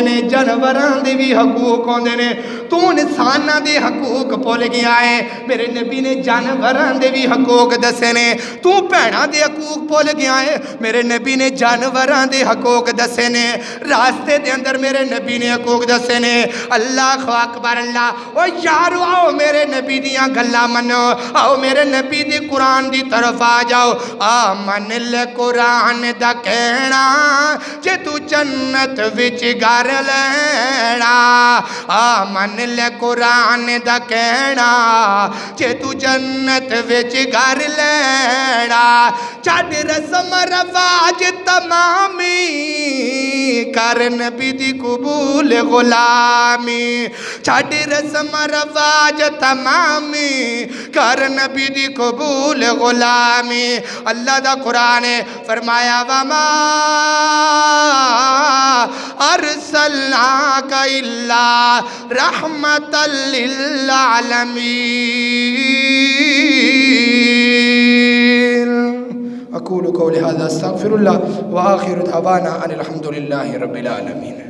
نے جانوراں دے بھی حقوق ہوندے نے تو انساناں دے حقوق بھول گیا ہے میرے نبی نے جانوراں دے بھی حقوق دسے نے تو بھیناں دے حقوق بھول گیا ہے میرے نبی نے جانوراں دے حقوق دسے نے راستے دے اندر میرے نبی نے حقوق دسے نے اللہ اکبر اللہ او یارو آؤ میرے نبی دیاں گلاں منو آؤ میرے نبی دی قرآن دی طرف آ جاؤ من لے قرآن دا کہنا جے تو جنت وچ گھر لینا من لے قرآن دا کہنا جے تو جنت وچ گھر لینا چھڈ رسم رواج تمامی کر نبی دی قبول غلامی چھڈ رسم رواج تمامی کر نبی دی قبول غلامی اللہ دا قرآن فرمایا وما ارسلناک الا رحمتا للعالمین اقول قولی هذا استغفر اللہ وآخر دعوانا ان الحمد للہ رب العالمین